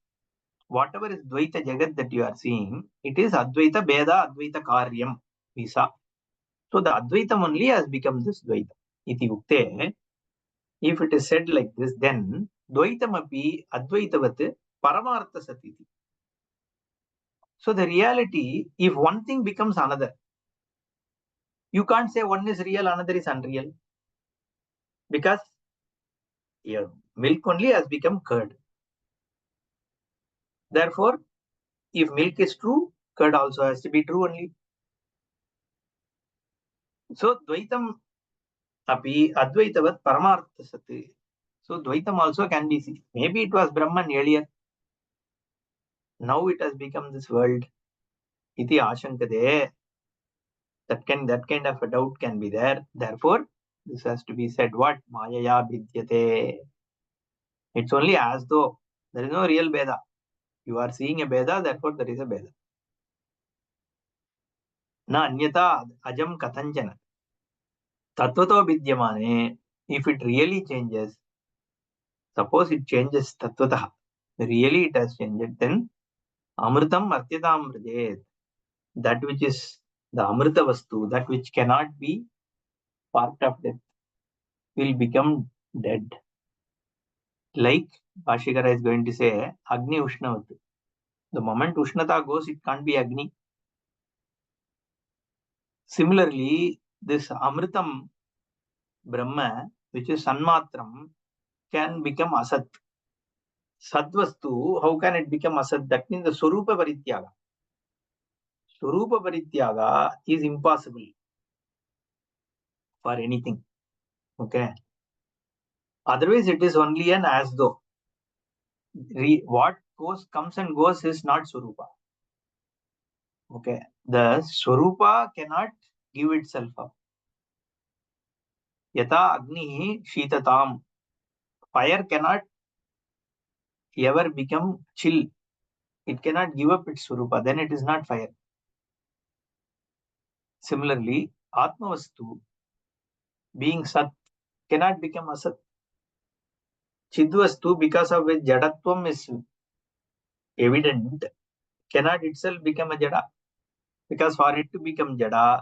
Whatever is Dvaita Jagat that you are seeing, it is Advaita Bheda, Advaita Karyam, Visa. So the Advaitam only has become this Dvaita. Iti ukte, if it is said like this, then Dvaitam api Advaitavat Paramartha Satiti. So the reality, if one thing becomes another, you can't say one is real, another is unreal. Because your milk only has become curd. Therefore, if milk is true, curd also has to be true only. So Dvaitam api Advaitavat Paramartha Sati. So Dvaitam also can be seen. Maybe it was Brahman earlier. Now it has become this world. Iti Ashankade. That kind of a doubt can be there. Therefore, this has to be said what? Mayaya Vidyate. It's only as though there is no real Veda. You are seeing a Veda, therefore there is a Veda. Na anyata ajam katanjana. Tattvato vidyamane. If it really changes, suppose it changes tattvataha, really it has changed, then amritam martyatam vrajet. That which is the amrita vastu, that which cannot be part of death, will become dead. Like Bhashikara is going to say, Agni Ushnavat. The moment Ushnata goes, it can't be Agni. Similarly, this Amritam Brahma, which is Sanmatram, can become Asat. Sadvastu, how can it become Asat? That means the Surupa Parityaga. Surupa Parityaga is impossible for anything. Okay. Otherwise, it is only an as though. What comes and goes is not Surupa. Okay. The Surupa cannot give itself up. Yata Agni Shitatam. Fire cannot ever become chill. It cannot give up its Surupa. Then it is not fire. Similarly, Atmavastu, being Sat, cannot become Asat. Chidvastu, because of which Jadatvam is evident, cannot itself become a Jada. Because for it to become Jada,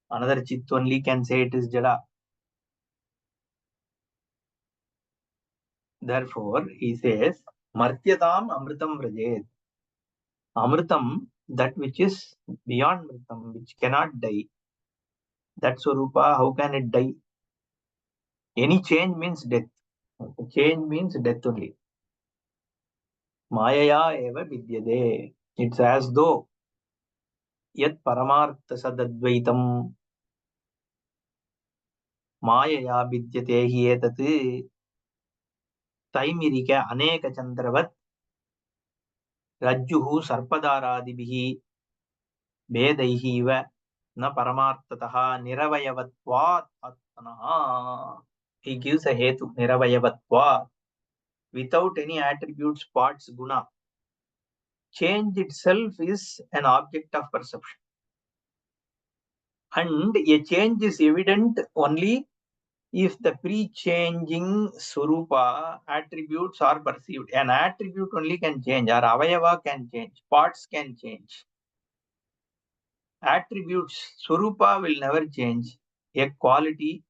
another Chit only can say it is Jada. Therefore, he says, Martyatam Amritam Vrajet. Amritam, that which is beyond Mritam, which cannot die. That Swarupa, how can it die? Any change means death. Change means death only. Mayaya eva vidyade. It's as though yat paramartha sadadvaitam mayaya vidyate hi etat taimirika aneka chandravat rajjuhu sarpadaradibihi vedaihi iva na paramartataha niravayavatvāt atmanaha. He gives a hetu, niravayavatvāt, without any attributes, parts, guna. Change itself is an object of perception. And a change is evident only if the pre-changing Swarupa attributes are perceived. An attribute only can change, or avayava can change, parts can change. Attributes, Swarupa will never change. A quality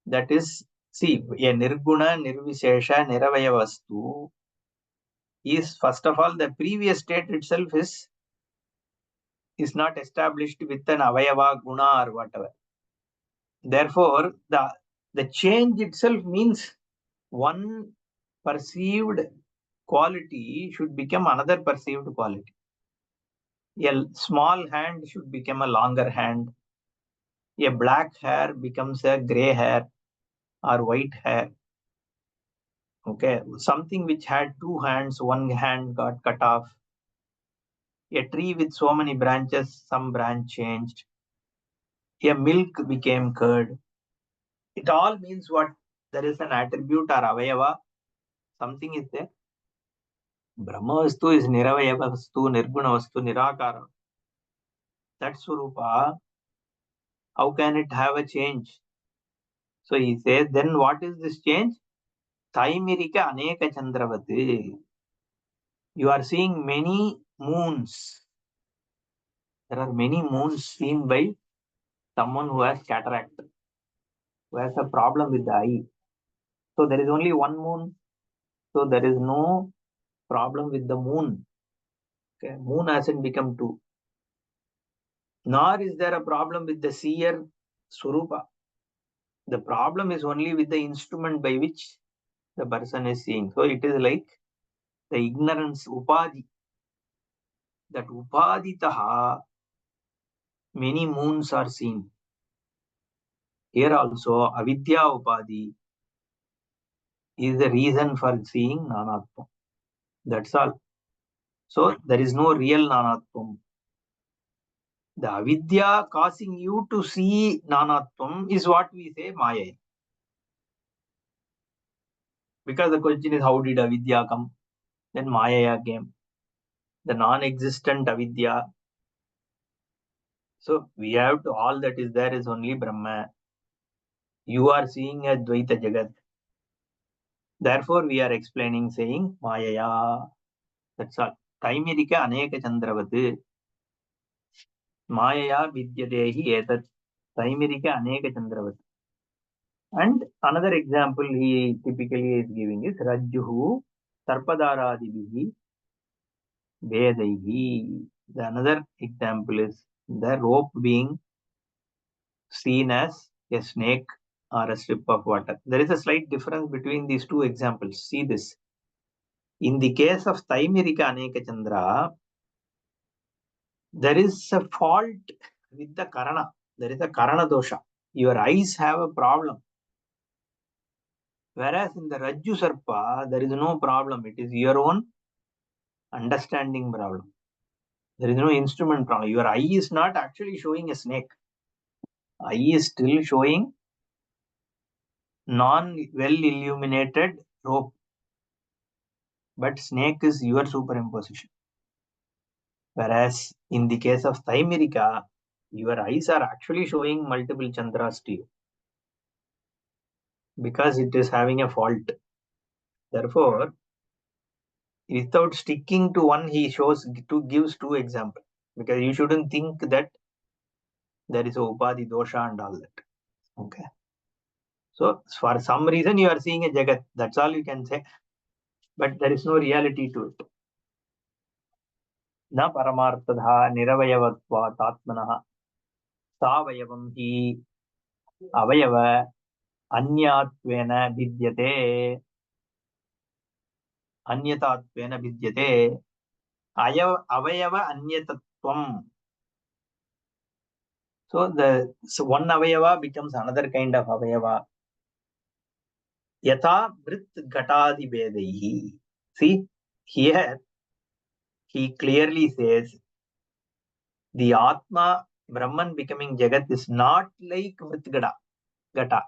that is, see, a nirguna, nirvishesha, niravayavastu is, first of all, the previous state itself is not established with an avayava, guna, or whatever. Therefore, the change itself means one perceived quality should become another perceived quality. A small hand should become a longer hand. A black hair becomes a gray hair or white hair. Okay, something which had two hands, one hand got cut off. A tree with so many branches, some branch changed. A milk became curd. It all means what? There is an attribute or avayava. Something is there. Brahmavastu is niravayavastu, nirgunavastu, nirakara. That Swarupa, how can it have a change? So he says, then what is this change? Thaimirika aneka chandravati. You are seeing many moons. There are many moons seen by someone who has cataract, who has a problem with the eye. So there is only one moon. So there is no problem with the moon. Okay, moon hasn't become two. Nor is there a problem with the seer Swarupa. The problem is only with the instrument by which the person is seeing. So it is like the ignorance upadhi. That upaditaha, many moons are seen. Here also avidya upadhi is the reason for seeing nanatvam. That's all. So there is no real nanatvam. The avidya causing you to see nanatvam is what we say maya. Because the question is, how did avidya come? Then maya came. The non-existent avidya. So we have to, all that is there is only Brahma. You are seeing a Dvaita Jagat. Therefore, we are explaining, saying Mayaya. That's all. Taimirika aneka chandravati. Mayaya vidyadehi etat. Taimirika aneka chandravati. And another example he typically is giving is Rajjuhu Sarpadaradibihi Vedaihi. The another example is the rope being seen as a snake or a strip of water. There is a slight difference between these two examples. See this. In the case of Taimirika Aneka Chandra, there is a fault with the Karana. There is a Karana dosha. Your eyes have a problem. Whereas in the Rajju Sarpa, there is no problem. It is your own understanding problem. There is no instrument problem. Your eye is not actually showing a snake. Eye is still showing non-well illuminated rope. But snake is your superimposition. Whereas in the case of Taimirika, Your eyes are actually showing multiple Chandras to you because it is having a fault. Therefore, without sticking to one, he gives two examples, because you shouldn't think that there is a Upadhi dosha and all that. Okay. So for some reason you are seeing a Jagat. That's all you can say. But there is no reality to it. Na paramartadha niravayavatva tatmanaha savayavam hi avayava anyatvena vidyate anyatatvena vidyate avayava anyatatvam. So one avayava becomes another kind of avayava. Yatha brit gatadi vedaihi. See, here he clearly says the Atma, Brahman becoming Jagat is not like Mritgata. Gata.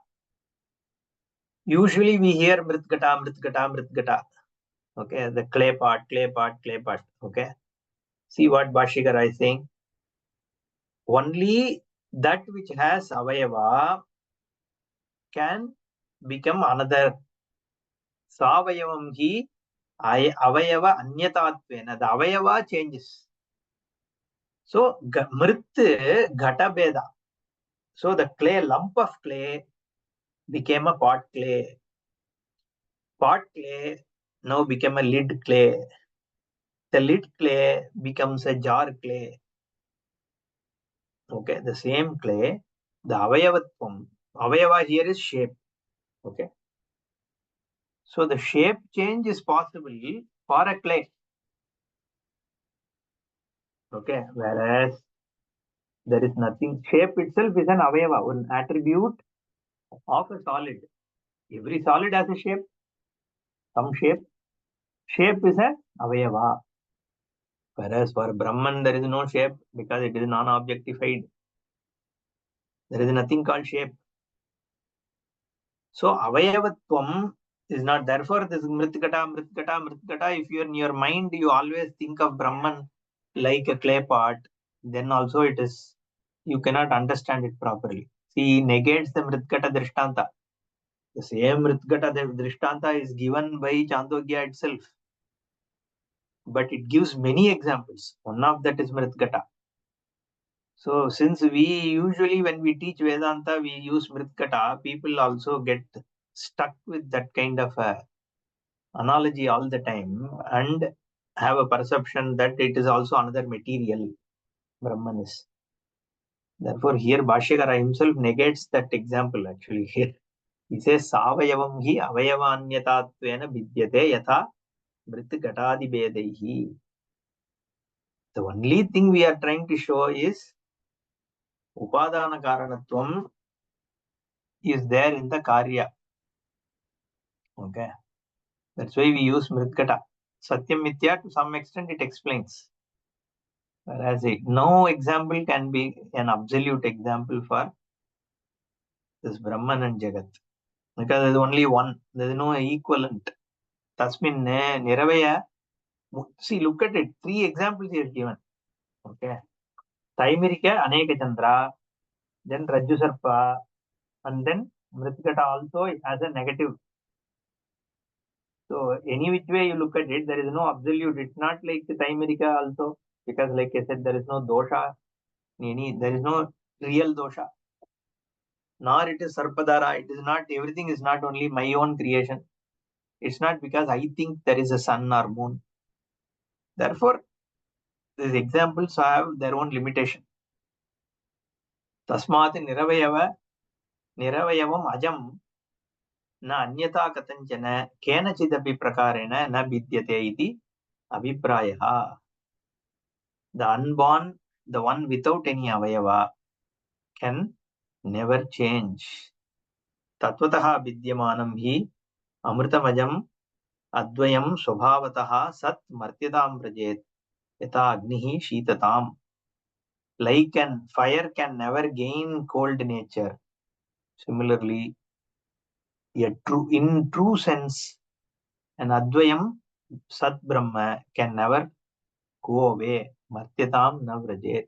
Usually we hear Mritgata, Mritgata, Mritgata. Okay, the clay part, clay part, clay part. Okay. See what Bhashikara is saying. Only that which has Avayava can become another. Savayavam hi Avayava Anyatatvena. The Avayava changes. So Mrit Gata Beda. So the clay, lump of clay became a pot clay. Pot clay now became a lid clay. The lid clay becomes a jar clay. Okay, the same clay, the avayavatvam. Avayava here is shape. Okay. So the shape change is possible for a clay. Okay, whereas there is nothing. Shape itself is an avayava, an attribute of a solid. Every solid has a shape, some shape. Shape is a avayava. Whereas for Brahman, there is no shape because it is non-objectified. There is nothing called shape. So avayavatvam is not. Therefore, this mritkata, mritkata, mritkata. If you're in your mind, you always think of Brahman like a clay pot, then also it is, you cannot understand it properly. See, he negates the mritkata drishtanta. The same mritkata drishtanta is given by Chandogya itself, but it gives many examples. One of that is mritkata. So since we usually, when we teach Vedanta, we use mritkata, people also get stuck with that kind of a analogy all the time and have a perception that it is also another material, Brahman is. Therefore, here Bhashyakara himself negates that example actually here. He says, Savayavam hi avayavanyatatvena vidyate yatha mrit gatadi bedaihi. The only thing we are trying to show is Upadana Karanatvam is there in the Karya. Okay. That's why we use Mritkata. Satyam Mithya, to some extent, it explains. Whereas no example can be an absolute example for this Brahman and Jagat. Because there is only one. There is no equivalent. Tasmin Niravaya. See, look at it. Three examples he has given. Okay. Taimirika, Aneka Chandra, then Rajju Sarpa, and then Mritkata also has a negative. So any which way you look at it, there is no absolute. It's not like Taimirika also, because like I said, there is no dosha. There is no real dosha. Nor it is Sarpadara. It is not, everything is not only my own creation. It's not because I think there is a sun or moon. Therefore, these examples have their own limitation. Tasmat niravayavam ajam na anyata katanchana kenachidapi prakarena na vidyate iti abhiprayaha. The unborn, the one without any avayava, can never change. Tatvataha vidyamanam hi amritamajam advayam swabhavataha sat martyadam prajet yata agnihi shitatam. Like an fire can never gain cold nature. Similarly, in true sense, an advayam sat brahma can never go away. Martyatam na vrajet.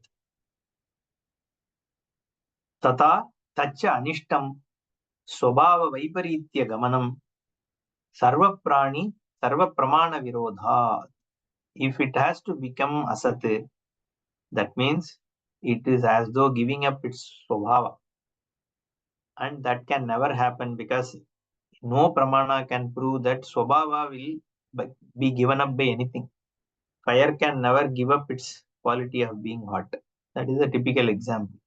तथा तच्च अनिष्टं स्वभाव वैपरीत्य गमनं सर्वप्राणि सर्वप्रमाण विरोधात्. If it has to become asat, that means it is as though giving up its swabhava, and that can never happen because no pramana can prove that swabhava will be given up by anything. Fire can never give up its quality of being hot. That is a typical example.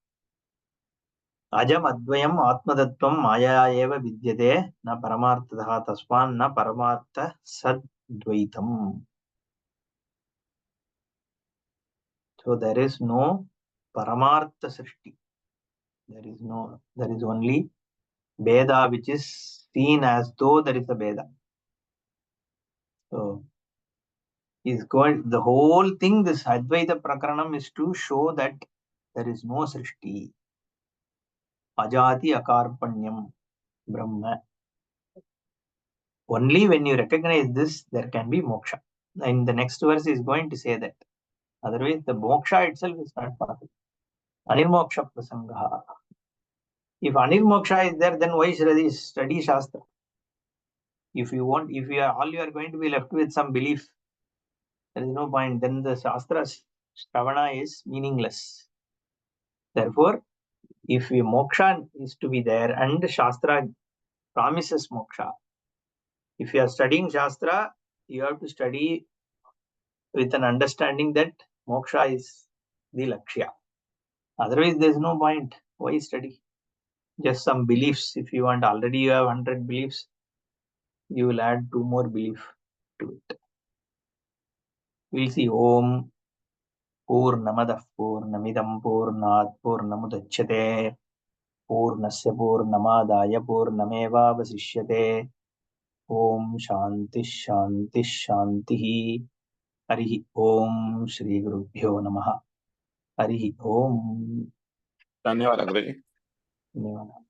Ajam advayam atmadattvam maya eva vidyate na paramartha tasman na paramartha sadvaitam. So there is no paramartha srishti. There is only Veda which is seen as though there is a Veda. So the whole thing, this Advaita Prakaranam is to show that there is no Srishti. Ajati Akarpanyam Brahma. Only when you recognize this, there can be moksha. In the next verse is going to say that. Otherwise, the moksha itself is not possible. Anirmoksha Prasangaha. If Anirmoksha is there, then why study Shastra? If you are going to be left with some belief, there is no point. Then the Shastra's Shravana is meaningless. Therefore, if moksha is to be there and Shastra promises moksha, if you are studying Shastra, you have to study with an understanding that moksha is the Lakshya. Otherwise, there is no point. Why study? Just some beliefs. If you want, already you have 100 beliefs, you will add 2 more beliefs to it. We'll see. Om Purnamadah Purnamidam Purnat Purnamudachyate Purnasya Purnamadaya Purnamevavasishyate. Om Shanti Shanti Shanti. Harihi Om Shri Gurubhyo Namaha. Harihi Om. धन्यवाद गुरुजी. धन्यवाद.